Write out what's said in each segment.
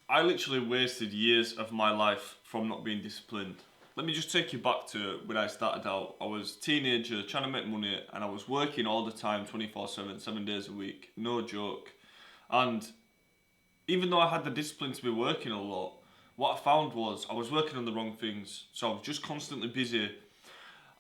I literally wasted years of my life from not being disciplined. Let me just take you back to when I started out. I was a teenager trying to make money and I was working all the time 24/7, 7 days a week. No joke. And even though I had the discipline to be working a lot, what I found was I was working on the wrong things. So I was just constantly busy.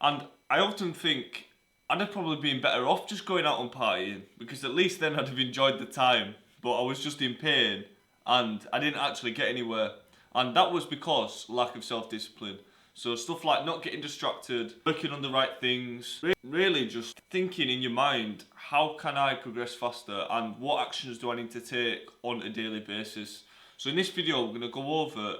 And I often think I'd have probably been better off just going out and partying because at least then I'd have enjoyed the time. But I was just in pain and I didn't actually get anywhere. And that was because lack of self-discipline. So stuff like not getting distracted, working on the right things, really just thinking in your mind, how can I progress faster and what actions do I need to take on a daily basis. So in this video we're going to go over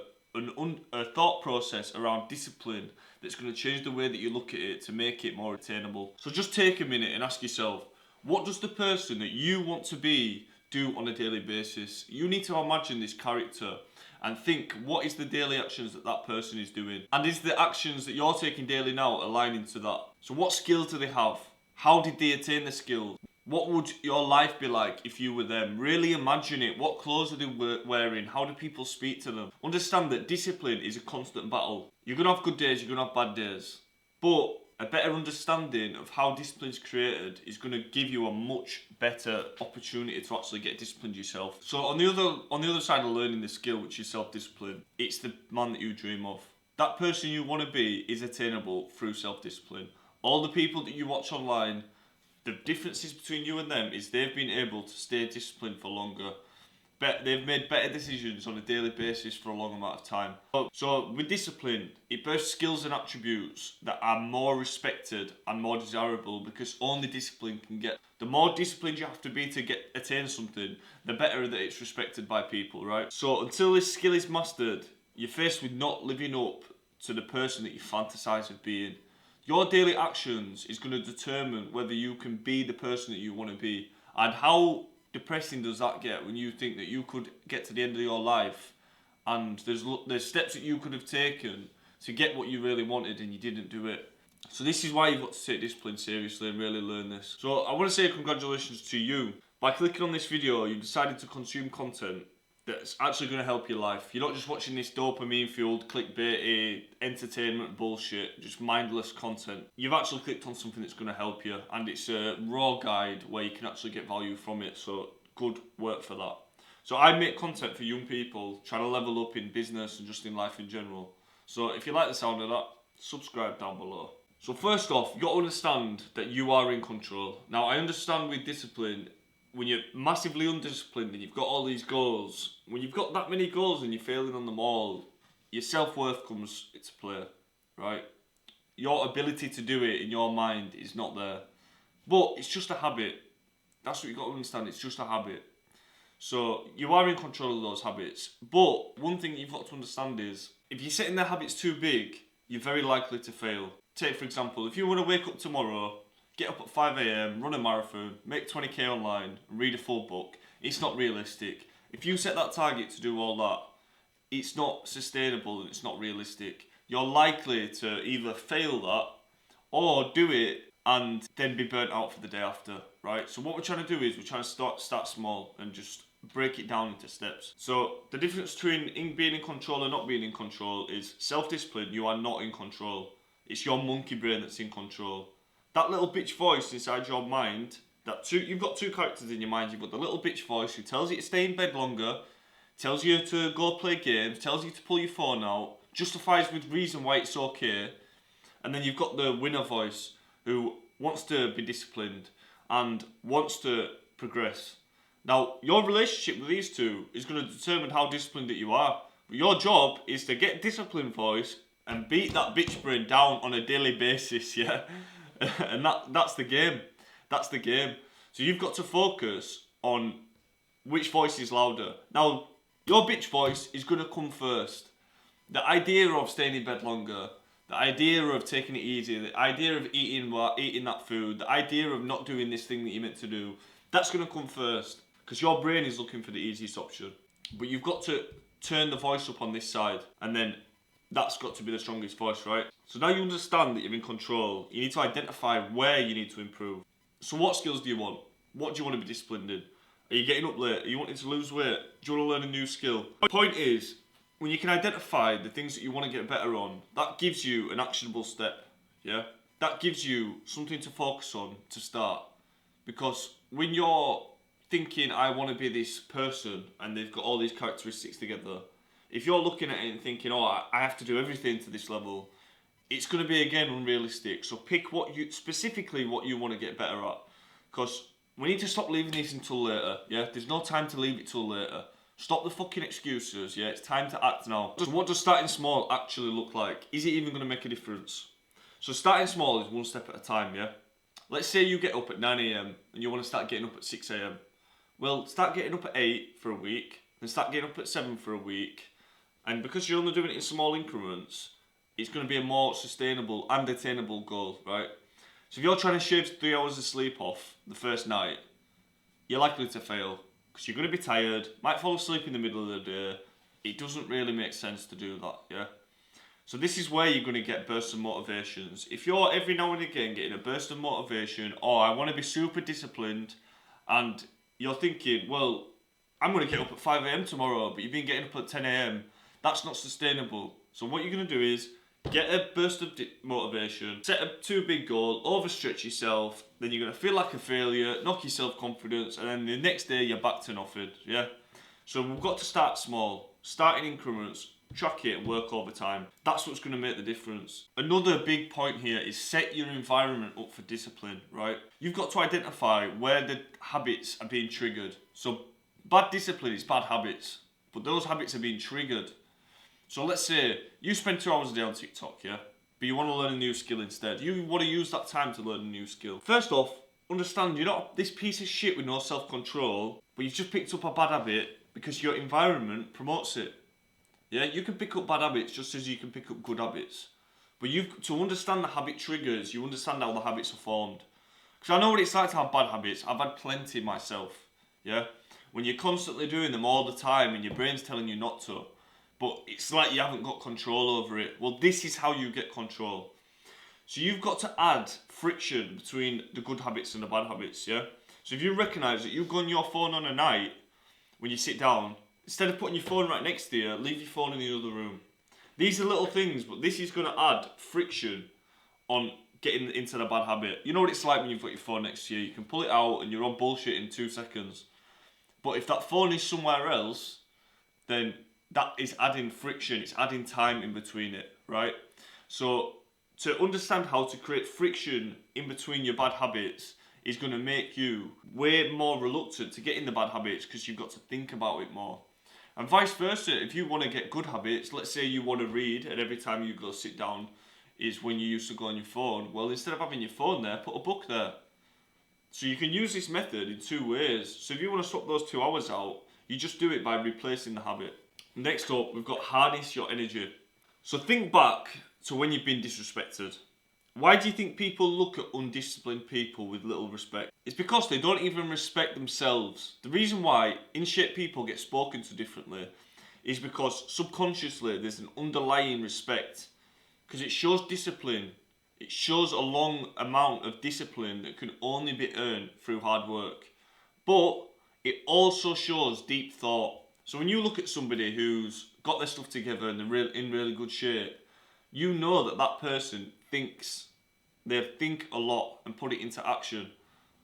a thought process around discipline that's going to change the way that you look at it to make it more attainable. So just take a minute and ask yourself, what does the person that you want to be do on a daily basis? You need to imagine this character and think, what is the daily actions that that person is doing? And is the actions that you're taking daily now aligning to that? So what skills do they have? How did they attain the skills? What would your life be like if you were them? Really imagine it. What clothes are they wearing? How do people speak to them? Understand that discipline is a constant battle. You're going to have good days, you're going to have bad days. But a better understanding of how discipline is created is going to give you a much better opportunity to actually get disciplined yourself. So on the other side of learning the skill, which is self-discipline, it's the man that you dream of. That person you want to be is attainable through self-discipline. All the people that you watch online, the differences between you and them is they've been able to stay disciplined for longer. They've made better decisions on a daily basis for a long amount of time. So with discipline, it births skills and attributes that are more respected and more desirable because only discipline can get. The more disciplined you have to be to attain something, the better that it's respected by people, right? So until this skill is mastered, you're faced with not living up to the person that you fantasize of being. Your daily actions is going to determine whether you can be the person that you want to be. And how depressing does that get when you think that you could get to the end of your life and there's steps that you could have taken to get what you really wanted and you didn't do it. So this is why you've got to take discipline seriously and really learn this. So I want to say congratulations to you. By clicking on this video, you decided to consume content that's actually going to help your life. You're not just watching this dopamine-fueled, clickbaity, entertainment bullshit, just mindless content. You've actually clicked on something that's going to help you, and it's a raw guide where you can actually get value from it, so good work for that. So I make content for young people trying to level up in business and just in life in general. So if you like the sound of that, subscribe down below. So first off, you've got to understand that you are in control. Now I understand with discipline, when you're massively undisciplined and you've got all these goals, when you've got that many goals and you're failing on them all, your self-worth comes into play, right? Your ability to do it in your mind is not there. But it's just a habit. That's what you've got to understand, it's just a habit. So you are in control of those habits. But one thing you've got to understand is, if you're setting the habits too big, you're very likely to fail. Take for example, if you want to wake up tomorrow, get up at 5 AM, run a marathon, make 20k online, and read a full book, it's not realistic. If you set that target to do all that, it's not sustainable and it's not realistic. You're likely to either fail that or do it and then be burnt out for the day after, right? So what we're trying to do is we're trying to start small and just break it down into steps. So the difference between being in control and not being in control is self-discipline. You are not in control. It's your monkey brain that's in control. That little bitch voice inside your mind, you've got two characters in your mind. You've got the little bitch voice who tells you to stay in bed longer, tells you to go play games, tells you to pull your phone out, justifies with reason why it's okay. And then you've got the winner voice who wants to be disciplined and wants to progress. Now, your relationship with these two is going to determine how disciplined that you are. But your job is to get disciplined voice and beat that bitch brain down on a daily basis, yeah? And that's the game. That's the game. So you've got to focus on which voice is louder. Now, your bitch voice is going to come first. The idea of staying in bed longer, the idea of taking it easy, the idea of eating that food, the idea of not doing this thing that you're meant to do, that's going to come first. Because your brain is looking for the easiest option. But you've got to turn the voice up on this side, and then that's got to be the strongest voice, right? So now you understand that you're in control. You need to identify where you need to improve. So what skills do you want? What do you want to be disciplined in? Are you getting up late? Are you wanting to lose weight? Do you want to learn a new skill? My point is, when you can identify the things that you want to get better on, that gives you an actionable step, yeah? That gives you something to focus on to start. Because when you're thinking, I want to be this person, and they've got all these characteristics together, if you're looking at it and thinking, oh, I have to do everything to this level, it's going to be, again, unrealistic. So pick specifically what you want to get better at. Because we need to stop leaving this until later, yeah? There's no time to leave it till later. Stop the fucking excuses, yeah? It's time to act now. So what does starting small actually look like? Is it even going to make a difference? So starting small is one step at a time, yeah? Let's say you get up at 9 a.m. and you want to start getting up at 6 a.m. Well, start getting up at 8 for a week, then start getting up at 7 for a week. And because you're only doing it in small increments, it's going to be a more sustainable and attainable goal, right? So if you're trying to shave 3 hours of sleep off the first night, you're likely to fail because you're going to be tired, might fall asleep in the middle of the day. It doesn't really make sense to do that, yeah? So this is where you're going to get bursts of motivations. If you're every now and again getting a burst of motivation, or I want to be super disciplined, and you're thinking, well, I'm going to get up at 5 a.m. tomorrow, but you've been getting up at 10 a.m., that's not sustainable. So what you're going to do is get a burst of motivation, set a too big goal, overstretch yourself, then you're going to feel like a failure, knock your self-confidence, and then the next day you're back to nothing, yeah? So we've got to start small, start in increments, track it and work over time. That's what's going to make the difference. Another big point here is set your environment up for discipline, right? You've got to identify where the habits are being triggered. So bad discipline is bad habits, but those habits are being triggered. So let's say you spend 2 hours a day on TikTok, yeah? But you want to learn a new skill instead. You want to use that time to learn a new skill. First off, understand you're not this piece of shit with no self-control, but you've just picked up a bad habit because your environment promotes it. Yeah, you can pick up bad habits just as you can pick up good habits. But to understand the habit triggers, you understand how the habits are formed. Because I know what it's like to have bad habits. I've had plenty myself, yeah? When you're constantly doing them all the time and your brain's telling you not to, but it's like you haven't got control over it. Well, this is how you get control. So you've got to add friction between the good habits and the bad habits, yeah? So if you recognise that you go on your phone on a night when you sit down, instead of putting your phone right next to you, leave your phone in the other room. These are little things, but this is going to add friction on getting into the bad habit. You know what it's like when you've got your phone next to you. You can pull it out and you're on bullshit in 2 seconds. But if that phone is somewhere else, then that is adding friction. It's adding time in between it, right? So to understand how to create friction in between your bad habits is going to make you way more reluctant to get in the bad habits because you've got to think about it more. And vice versa, if you want to get good habits, let's say you want to read and every time you go sit down is when you used to go on your phone. Well, instead of having your phone there, put a book there. So you can use this method in 2 ways. So if you want to swap those 2 hours out, you just do it by replacing the habit. Next up, we've got harness your energy. So think back to when you've been disrespected. Why do you think people look at undisciplined people with little respect? It's because they don't even respect themselves. The reason why in-shape people get spoken to differently is because subconsciously there's an underlying respect. Because it shows discipline. It shows a long amount of discipline that can only be earned through hard work. But it also shows deep thought. So when you look at somebody who's got their stuff together and they're in really good shape, you know that that person they think a lot and put it into action.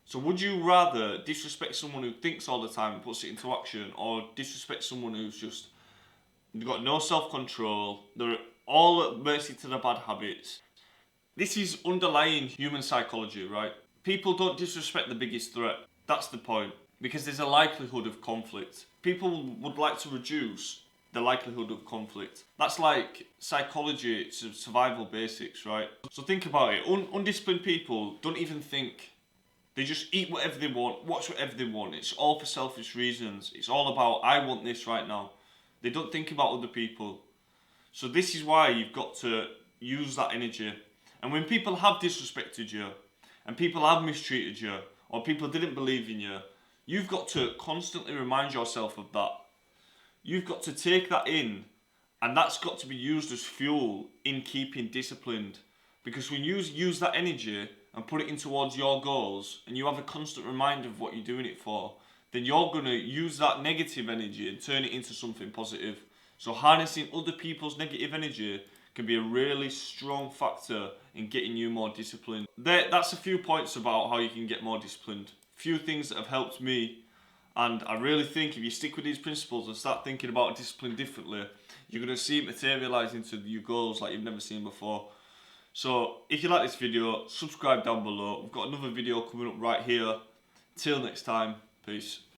So would you rather disrespect someone who thinks all the time and puts it into action, or disrespect someone who's just got no self-control, they're all at mercy to their bad habits? This is underlying human psychology, right? People don't disrespect the biggest threat. That's the point. Because there's a likelihood of conflict. People would like to reduce the likelihood of conflict. That's like psychology, it's survival basics, right? So think about it. Undisciplined people don't even think. They just eat whatever they want, watch whatever they want. It's all for selfish reasons. It's all about, I want this right now. They don't think about other people. So this is why you've got to use that energy. And when people have disrespected you, and people have mistreated you, or people didn't believe in you, you've got to constantly remind yourself of that. You've got to take that in, and that's got to be used as fuel in keeping disciplined. Because when you use that energy and put it in towards your goals, and you have a constant reminder of what you're doing it for, then you're going to use that negative energy and turn it into something positive. So harnessing other people's negative energy can be a really strong factor in getting you more disciplined. That's a few points about how you can get more disciplined. Few things that have helped me, and I really think if you stick with these principles and start thinking about discipline differently, you're going to see it materialise into your goals like you've never seen before. So if you like this video, subscribe down below. We've got another video coming up right here. Till next time, peace.